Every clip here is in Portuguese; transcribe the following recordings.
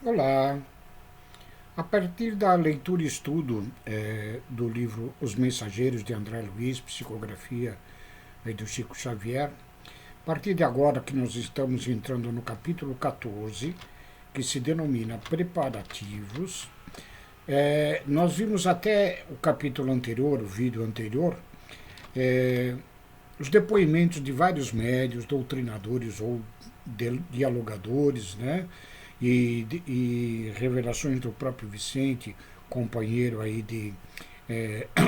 Olá! A partir da leitura e estudo do livro Os Mensageiros de André Luiz, psicografia do Chico Xavier, a partir de agora que nós estamos entrando no capítulo 14, que se denomina Preparativos, nós vimos até o capítulo anterior, o vídeo anterior, os depoimentos de vários médios, doutrinadores ou dialogadores, né? E revelações do próprio Vicente, companheiro aí de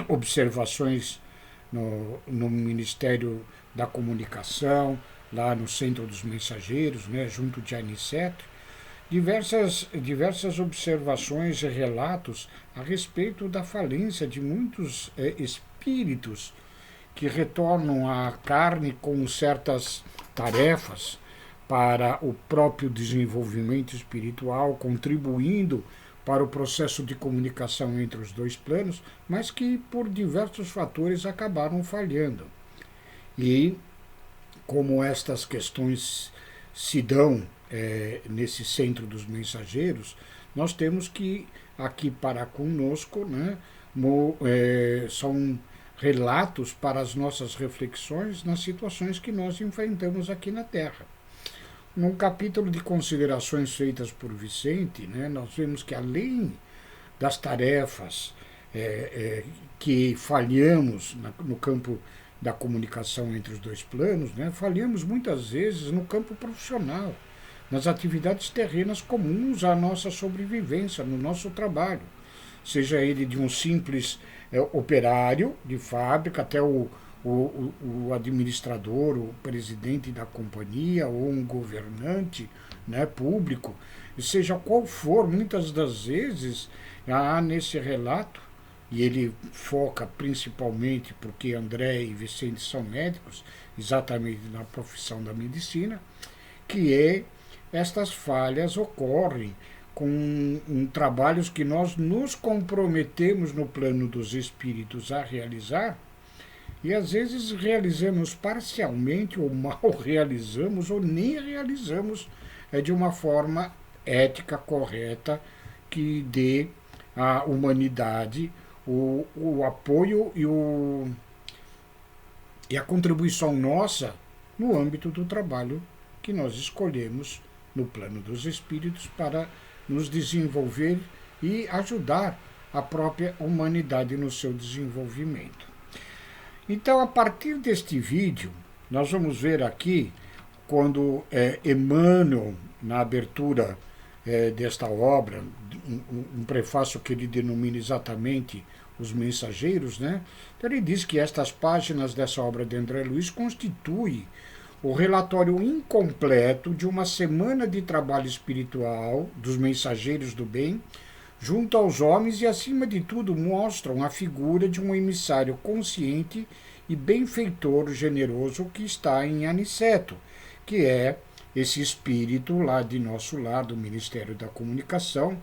observações no Ministério da Comunicação, lá no Centro dos Mensageiros, né, junto de Aniceto, diversas observações e relatos a respeito da falência de muitos espíritos que retornam à carne com certas tarefas para o próprio desenvolvimento espiritual, contribuindo para o processo de comunicação entre os dois planos, mas que por diversos fatores acabaram falhando. E como estas questões se dão nesse centro dos mensageiros, nós temos que aqui para conosco, né, são relatos para as nossas reflexões nas situações que nós enfrentamos aqui na Terra. Num capítulo de considerações feitas por Vicente, né, nós vemos que além das tarefas que falhamos no campo da comunicação entre os dois planos, né, falhamos muitas vezes no campo profissional, nas atividades terrenas comuns à nossa sobrevivência, no nosso trabalho, seja ele de um simples operário de fábrica até o administrador, o presidente da companhia ou um governante, né, público, seja qual for, muitas das vezes há nesse relato, e ele foca principalmente porque André e Vicente são médicos, exatamente na profissão da medicina, que estas falhas ocorrem com trabalhos que nós nos comprometemos no plano dos espíritos a realizar, e às vezes realizamos parcialmente, ou mal realizamos, ou nem realizamos de uma forma ética correta que dê à humanidade o apoio e a contribuição nossa no âmbito do trabalho que nós escolhemos no plano dos espíritos para nos desenvolver e ajudar a própria humanidade no seu desenvolvimento. Então, a partir deste vídeo, nós vamos ver aqui quando Emmanuel, na abertura desta obra, um prefácio que ele denomina exatamente Os Mensageiros, né? Então ele diz que estas páginas dessa obra de André Luiz constituem o relatório incompleto de uma semana de trabalho espiritual dos mensageiros do bem junto aos homens e, acima de tudo, mostram a figura de um emissário consciente e benfeitor generoso que está em Aniceto, que é esse espírito lá de nosso lar, do Ministério da Comunicação,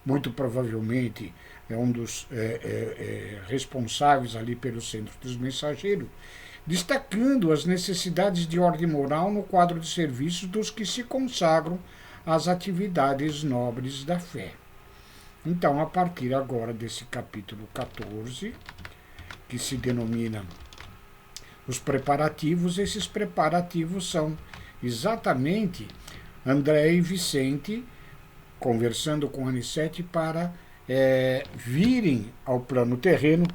muito provavelmente é um dos responsáveis ali pelo Centro dos Mensageiros, destacando as necessidades de ordem moral no quadro de serviços dos que se consagram às atividades nobres da fé. Então, a partir agora desse capítulo 14, que se denomina os preparativos, esses preparativos são exatamente André e Vicente conversando com Aniceto para virem ao plano terreno,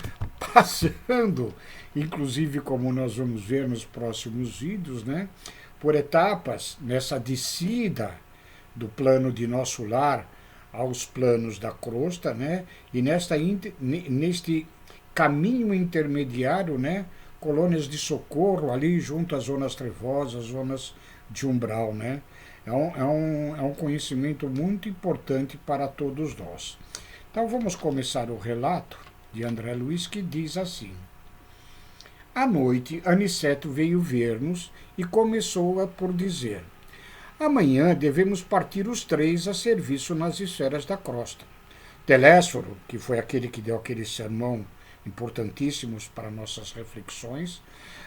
passando, inclusive como nós vamos ver nos próximos vídeos, né, por etapas nessa descida do plano de nosso lar aos planos da crosta, né, e neste caminho intermediário, né, colônias de socorro ali junto às zonas trevosas, zonas de umbral, né. É um conhecimento muito importante para todos nós. Então vamos começar o relato de André Luiz, que diz assim: à noite, Aniceto veio ver-nos e começou por dizer: amanhã devemos partir os três a serviço nas esferas da crosta. Telésforo, que foi aquele que deu aquele sermão importantíssimos para nossas reflexões,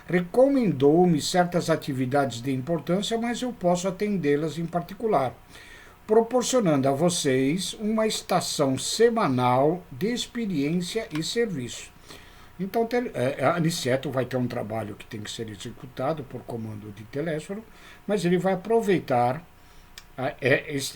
recomendou-me certas atividades de importância, mas eu posso atendê-las em particular. proporcionando a vocês uma estação semanal de experiência e serviço. Então, a Aniceto vai ter um trabalho que tem que ser executado por comando de Telésforo, mas ele vai aproveitar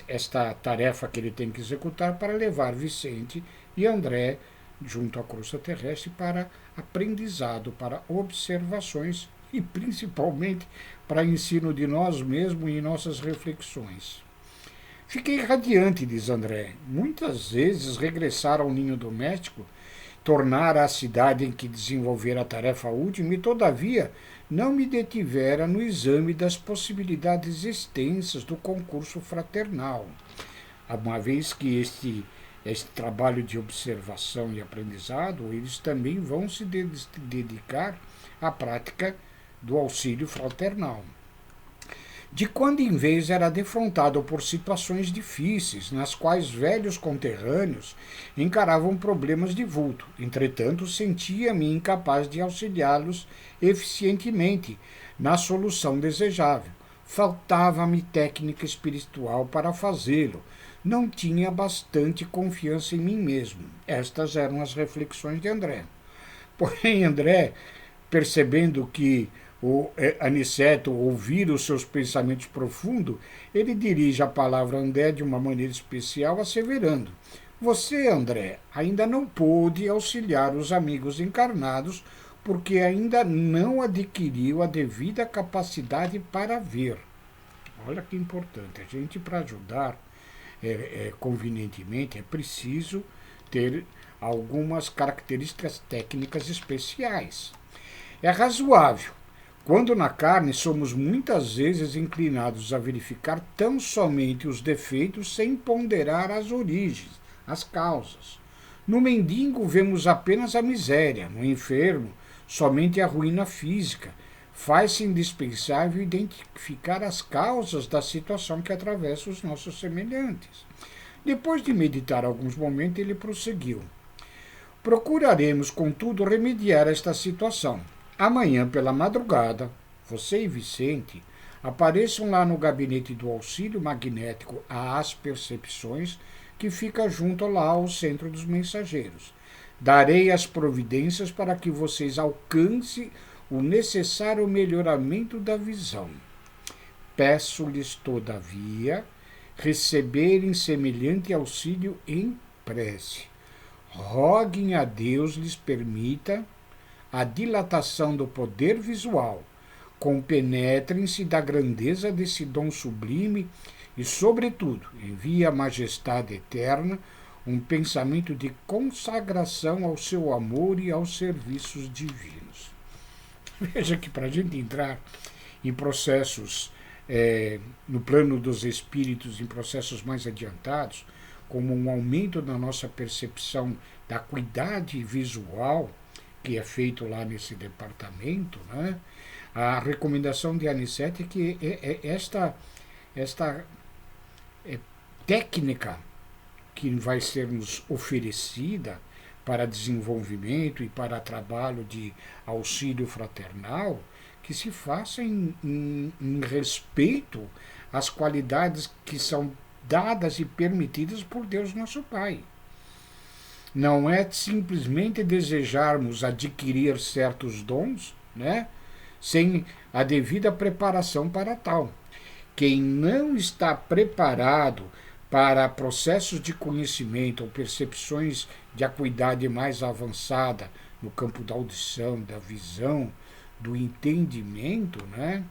esta tarefa que ele tem que executar para levar Vicente e André junto à crosta terrestre para aprendizado, para observações e principalmente para ensino de nós mesmos e nossas reflexões. Fiquei radiante, diz André. Muitas vezes regressar ao ninho doméstico, tornar a cidade em que desenvolver a tarefa última e, todavia, não me detivera no exame das possibilidades extensas do concurso fraternal, uma vez que este trabalho de observação e aprendizado, eles também vão se dedicar à prática do auxílio fraternal. De quando em vez era defrontado por situações difíceis, nas quais velhos conterrâneos encaravam problemas de vulto. Entretanto, sentia-me incapaz de auxiliá-los eficientemente na solução desejável. Faltava-me técnica espiritual para fazê-lo. Não tinha bastante confiança em mim mesmo. Estas eram as reflexões de André. Porém, André, percebendo que o Aniceto ouvir os seus pensamentos profundos, ele dirige a palavra a André de uma maneira especial, asseverando: você, André, ainda não pôde auxiliar os amigos encarnados porque ainda não adquiriu a devida capacidade para ver. Olha que importante. A gente, para ajudar convenientemente, é preciso ter algumas características técnicas especiais. É razoável, quando na carne somos muitas vezes inclinados a verificar tão somente os defeitos sem ponderar as origens, as causas. No mendigo vemos apenas a miséria, no enfermo somente a ruína física. Faz-se indispensável identificar as causas da situação que atravessa os nossos semelhantes. Depois de meditar alguns momentos, ele prosseguiu: procuraremos, contudo, remediar esta situação. Amanhã, pela madrugada, você e Vicente apareçam lá no gabinete do auxílio magnético às percepções, que fica junto lá ao centro dos mensageiros. Darei as providências para que vocês alcancem o necessário melhoramento da visão. Peço-lhes, todavia, receberem semelhante auxílio em prece. Roguem a Deus lhes permita a dilatação do poder visual, compenetrem-se da grandeza desse dom sublime e, sobretudo, envie à majestade eterna um pensamento de consagração ao seu amor e aos serviços divinos. Veja que para a gente entrar em processos, no plano dos espíritos, em processos mais adiantados, como um aumento da nossa percepção da acuidade visual, que é feito lá nesse departamento, né? A recomendação de Aniceto é que esta técnica que vai ser nos oferecida para desenvolvimento e para trabalho de auxílio fraternal, que se faça em respeito às qualidades que são dadas e permitidas por Deus nosso Pai. Não é simplesmente desejarmos adquirir certos dons, né, sem a devida preparação para tal. Quem não está preparado para processos de conhecimento ou percepções de acuidade mais avançada no campo da audição, da visão, do entendimento, né,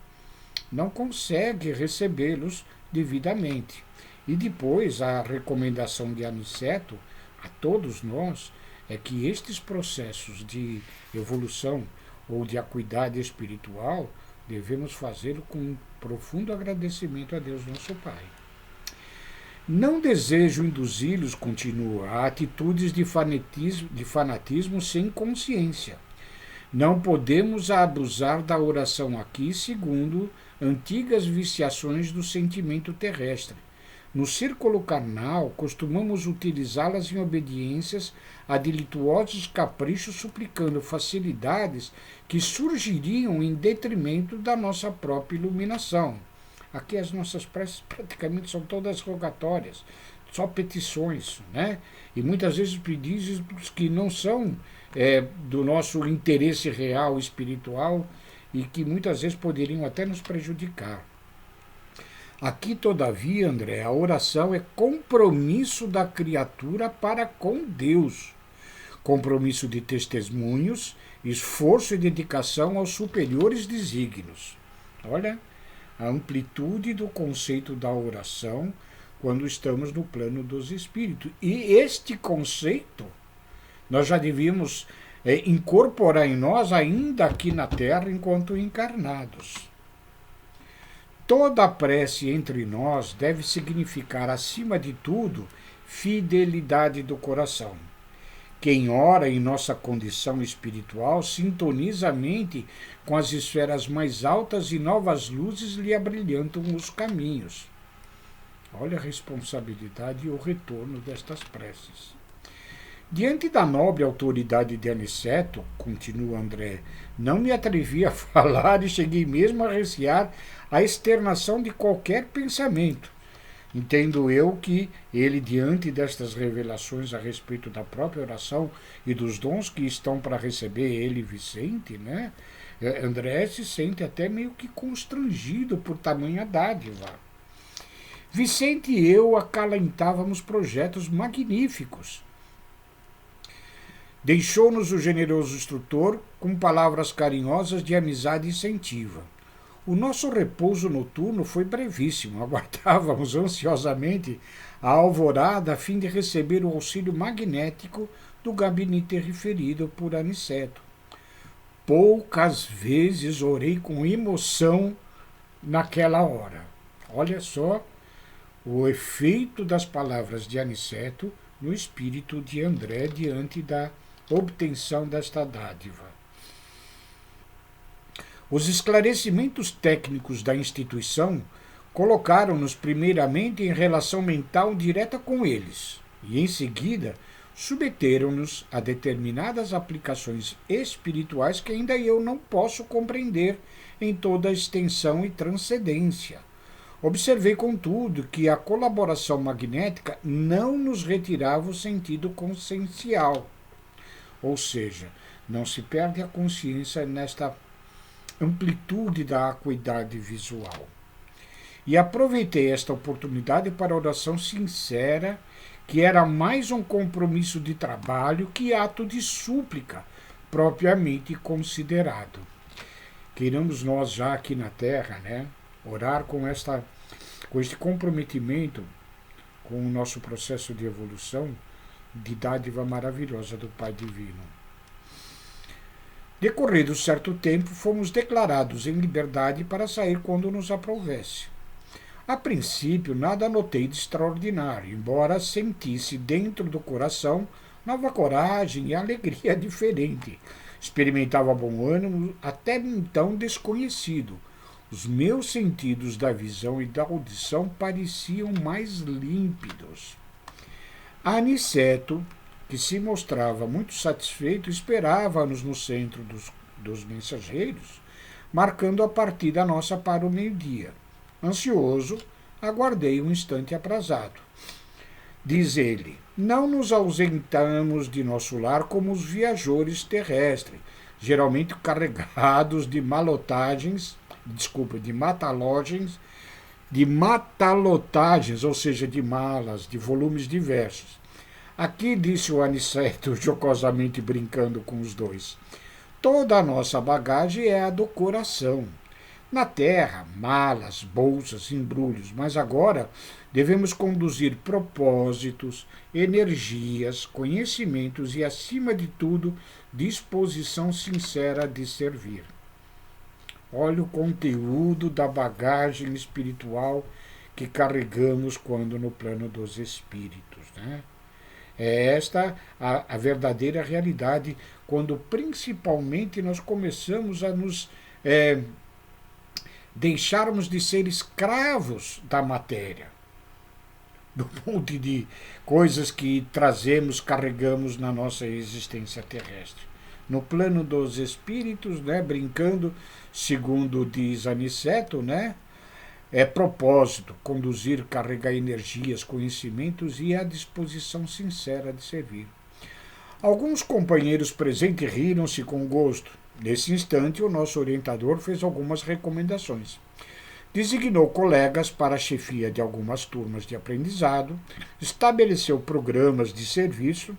não consegue recebê-los devidamente. E depois a recomendação de Aniceto a todos nós é que estes processos de evolução ou de acuidade espiritual devemos fazê-lo com profundo agradecimento a Deus nosso Pai. Não desejo induzi-los, continua, a atitudes de fanatismo sem consciência. Não podemos abusar da oração aqui segundo antigas viciações do sentimento terrestre. No círculo carnal, costumamos utilizá-las em obediências a delituosos caprichos, suplicando facilidades que surgiriam em detrimento da nossa própria iluminação. Aqui as nossas preces praticamente são todas rogatórias, só petições, né? E muitas vezes pedidos que não são do nosso interesse real espiritual e que muitas vezes poderiam até nos prejudicar. Aqui, todavia, André, a oração é compromisso da criatura para com Deus. Compromisso de testemunhos, esforço e dedicação aos superiores desígnios. Olha a amplitude do conceito da oração quando estamos no plano dos espíritos. E este conceito nós já devíamos incorporar em nós ainda aqui na Terra enquanto encarnados. Toda a prece entre nós deve significar, acima de tudo, fidelidade do coração. Quem ora em nossa condição espiritual sintoniza a mente com as esferas mais altas e novas luzes lhe abrilhantam os caminhos. Olha a responsabilidade e o retorno destas preces. Diante da nobre autoridade de Aniceto, continua André, não me atrevi a falar e cheguei mesmo a recear a externação de qualquer pensamento. Entendo eu que ele, diante destas revelações a respeito da própria oração e dos dons que estão para receber ele, Vicente, né? André se sente até meio que constrangido por tamanha dádiva. Vicente e eu acalentávamos projetos magníficos. Deixou-nos o generoso instrutor com palavras carinhosas de amizade e incentivo. O nosso repouso noturno foi brevíssimo. Aguardávamos ansiosamente a alvorada a fim de receber o auxílio magnético do gabinete referido por Aniceto. Poucas vezes orei com emoção naquela hora. Olha só o efeito das palavras de Aniceto no espírito de André diante da obtenção desta dádiva. Os esclarecimentos técnicos da instituição colocaram-nos primeiramente em relação mental direta com eles e, em seguida, submeteram-nos a determinadas aplicações espirituais que ainda eu não posso compreender em toda a extensão e transcendência. Observei, contudo, que a colaboração magnética não nos retirava o sentido consciencial, ou seja, não se perde a consciência nesta amplitude da acuidade visual. E aproveitei esta oportunidade para a oração sincera, que era mais um compromisso de trabalho que ato de súplica, propriamente considerado. Queiramos nós já aqui na Terra, né, orar com este comprometimento com o nosso processo de evolução, de dádiva maravilhosa do Pai Divino. Decorrido certo tempo, fomos declarados em liberdade para sair quando nos aprovesse. A princípio, nada notei de extraordinário, embora sentisse dentro do coração nova coragem e alegria diferente. Experimentava bom ânimo, até então desconhecido. Os meus sentidos da visão e da audição pareciam mais límpidos. Aniceto, que se mostrava muito satisfeito, esperava-nos no centro dos mensageiros, marcando a partida nossa para o meio-dia. Ansioso, aguardei um instante aprazado. Diz ele, não nos ausentamos de nosso lar como os viajores terrestres, geralmente carregados de matalotagens, ou seja, de malas, de volumes diversos. Aqui, disse o Aniceto, jocosamente brincando com os dois, toda a nossa bagagem é a do coração. Na terra, malas, bolsas, embrulhos, mas agora devemos conduzir propósitos, energias, conhecimentos e, acima de tudo, disposição sincera de servir. Olha o conteúdo da bagagem espiritual que carregamos quando no plano dos espíritos, né? É esta a verdadeira realidade, quando principalmente nós começamos a nos deixarmos de ser escravos da matéria, do monte de coisas que trazemos, carregamos na nossa existência terrestre. No plano dos espíritos, né, brincando, segundo diz Aniceto, né, propósito, conduzir, carregar energias, conhecimentos e a disposição sincera de servir. Alguns companheiros presentes riram-se com gosto. Nesse instante, o nosso orientador fez algumas recomendações. Designou colegas para a chefia de algumas turmas de aprendizado, estabeleceu programas de serviço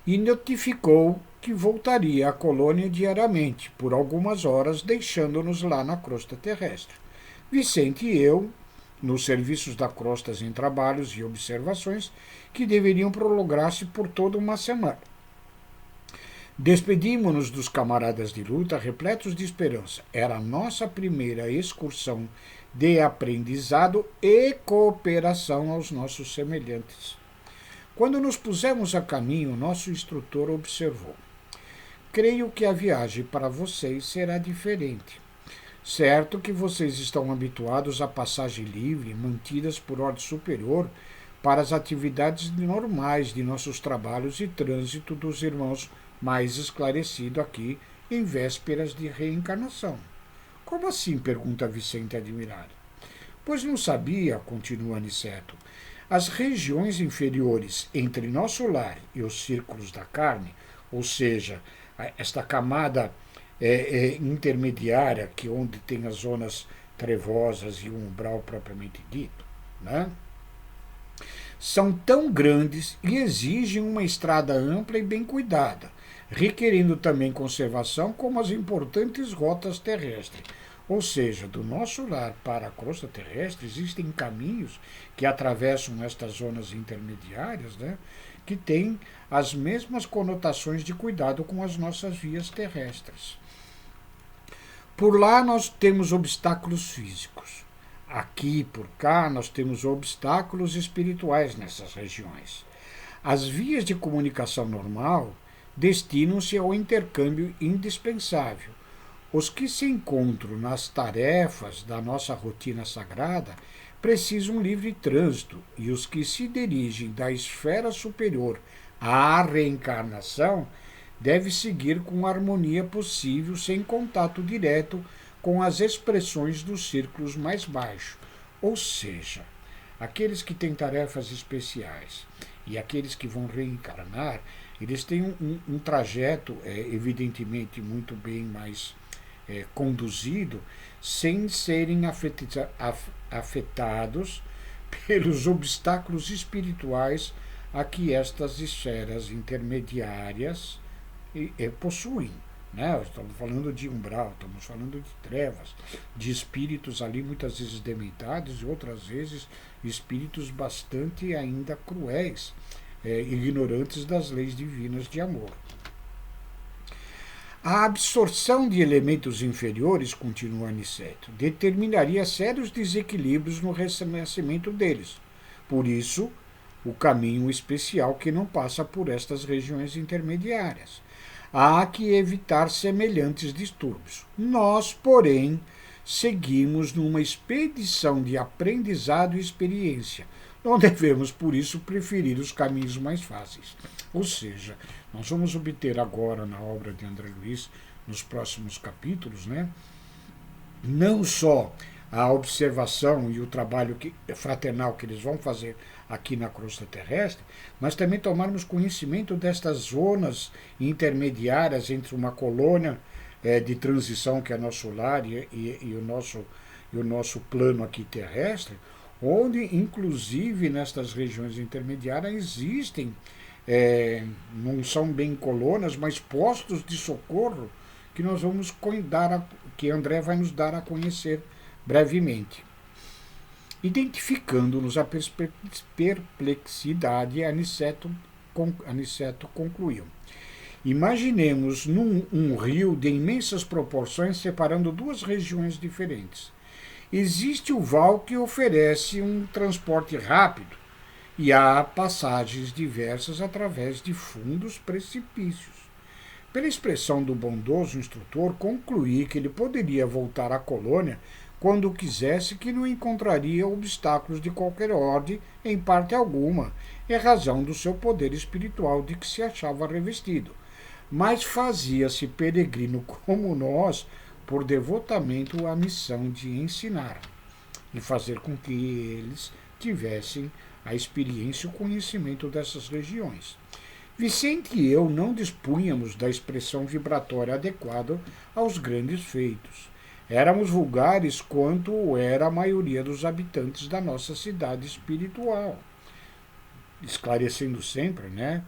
e notificou que voltaria à colônia diariamente, por algumas horas, deixando-nos lá na crosta terrestre. Vicente e eu, nos serviços da crosta em trabalhos e observações, que deveriam prolongar-se por toda uma semana. Despedimos-nos dos camaradas de luta repletos de esperança. Era a nossa primeira excursão de aprendizado e cooperação aos nossos semelhantes. Quando nos pusemos a caminho, nosso instrutor observou: creio que a viagem para vocês será diferente. Certo que vocês estão habituados à passagem livre, mantidas por ordem superior, para as atividades normais de nossos trabalhos e trânsito dos irmãos mais esclarecido aqui, em vésperas de reencarnação. Como assim? Pergunta Vicente admirado. Pois não sabia, continua Aniceto. As regiões inferiores entre nosso lar e os círculos da carne, ou seja, esta camada intermediária, que onde tem as zonas trevosas e o umbral propriamente dito, né? São tão grandes e exigem uma estrada ampla e bem cuidada, requerendo também conservação como as importantes rotas terrestres. Ou seja, do nosso lar para a crosta terrestre existem caminhos que atravessam estas zonas intermediárias, né, que têm as mesmas conotações de cuidado com as nossas vias terrestres. Por lá nós temos obstáculos físicos. Aqui, por cá, nós temos obstáculos espirituais nessas regiões. As vias de comunicação normal destinam-se ao intercâmbio indispensável. Os que se encontram nas tarefas da nossa rotina sagrada precisam livre trânsito, e os que se dirigem da esfera superior à reencarnação devem seguir com a harmonia possível, sem contato direto com as expressões dos círculos mais baixos. Ou seja, aqueles que têm tarefas especiais e aqueles que vão reencarnar, eles têm um trajeto, evidentemente, muito bem mais conduzido, sem serem afetados pelos obstáculos espirituais a que estas esferas intermediárias possuem. Né? Estamos falando de umbral, estamos falando de trevas, de espíritos ali muitas vezes dementados e outras vezes espíritos bastante ainda cruéis, ignorantes das leis divinas de amor. A absorção de elementos inferiores, continua Aniceto, determinaria sérios desequilíbrios no renascimento deles. Por isso, o caminho especial que não passa por estas regiões intermediárias. Há que evitar semelhantes distúrbios. Nós, porém, seguimos numa expedição de aprendizado e experiência. Não devemos, por isso, preferir os caminhos mais fáceis. Ou seja, nós vamos obter agora na obra de André Luiz, nos próximos capítulos, né, não só a observação e o trabalho fraternal que eles vão fazer aqui na crosta terrestre, mas também tomarmos conhecimento destas zonas intermediárias entre uma colônia de transição, que é nosso lar, e o nosso plano aqui terrestre, onde, inclusive, nestas regiões intermediárias existem, não são bem colônias, mas postos de socorro que nós vamos que André vai nos dar a conhecer brevemente. Identificando-nos a perplexidade, Aniceto concluiu: imaginemos um rio de imensas proporções separando duas regiões diferentes. Existe o val que oferece um transporte rápido e há passagens diversas através de fundos precipícios. Pela expressão do bondoso instrutor, concluí que ele poderia voltar à colônia quando quisesse, que não encontraria obstáculos de qualquer ordem em parte alguma, em razão do seu poder espiritual de que se achava revestido, mas fazia-se peregrino como nós por devotamento à missão de ensinar. e fazer com que eles tivessem a experiência e o conhecimento dessas regiões. Vicente e eu não dispunhamos da expressão vibratória adequada aos grandes feitos. Éramos vulgares quanto era a maioria dos habitantes da nossa cidade espiritual. Esclarecendo sempre, né?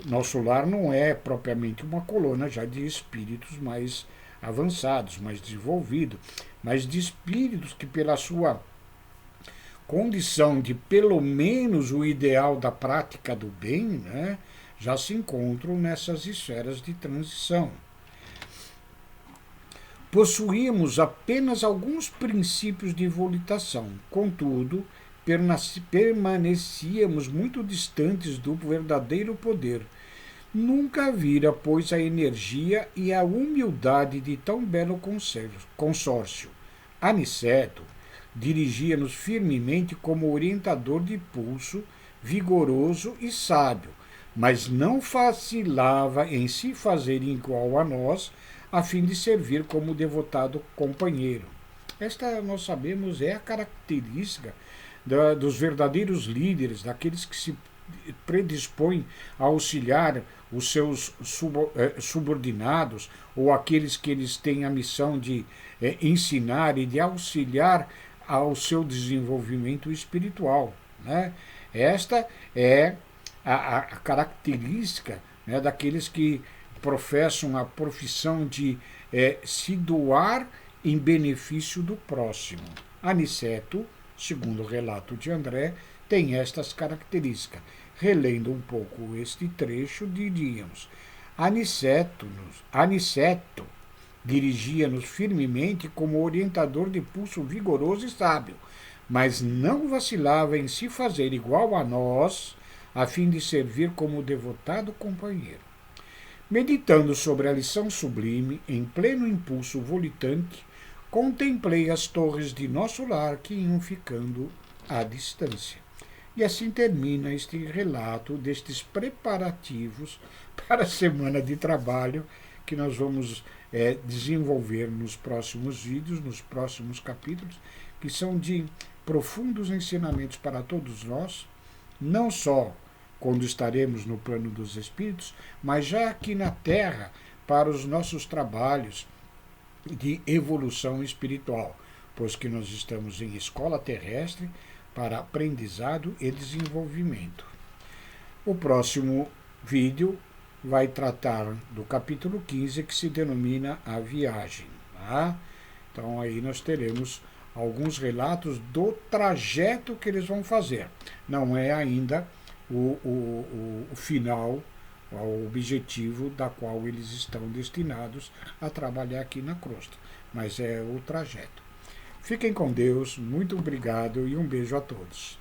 Nosso lar não é propriamente uma colônia já de espíritos mais avançados, mais desenvolvidos, mas de espíritos que, pela sua condição de pelo menos o ideal da prática do bem, né, já se encontram nessas esferas de transição. Possuímos apenas alguns princípios de volitação, contudo, permanecíamos muito distantes do verdadeiro poder. Nunca vira, pois, a energia e a humildade de tão belo consórcio. Aniceto dirigia-nos firmemente como orientador de pulso, vigoroso e sábio, mas não vacilava em se fazer igual a nós, a fim de servir como devotado companheiro. Esta, nós sabemos, é a característica dos verdadeiros líderes, daqueles que se predispõem a auxiliar os seus subordinados ou aqueles que eles têm a missão de ensinar e de auxiliar ao seu desenvolvimento espiritual, né? Esta é a característica, né, daqueles que professam a profissão de se doar em benefício do próximo. Aniceto, segundo o relato de André, tem estas características. Relendo um pouco este trecho, diríamos: Aniceto dirigia-nos firmemente como orientador de pulso vigoroso e sábio, mas não vacilava em se fazer igual a nós, a fim de servir como devotado companheiro. Meditando sobre a lição sublime, em pleno impulso volitante, contemplei as torres de nosso lar que iam ficando à distância. E assim termina este relato destes preparativos para a semana de trabalho que nós vamos desenvolver nos próximos vídeos, nos próximos capítulos, que são de profundos ensinamentos para todos nós, não só quando estaremos no plano dos espíritos, mas já aqui na Terra, para os nossos trabalhos de evolução espiritual, pois que nós estamos em escola terrestre para aprendizado e desenvolvimento. O próximo vídeo vai tratar do capítulo 15, que se denomina A Viagem. Tá? Então aí nós teremos alguns relatos do trajeto que eles vão fazer. Não é ainda o final, o objetivo da qual eles estão destinados a trabalhar aqui na crosta, mas é o trajeto. Fiquem com Deus, muito obrigado e um beijo a todos.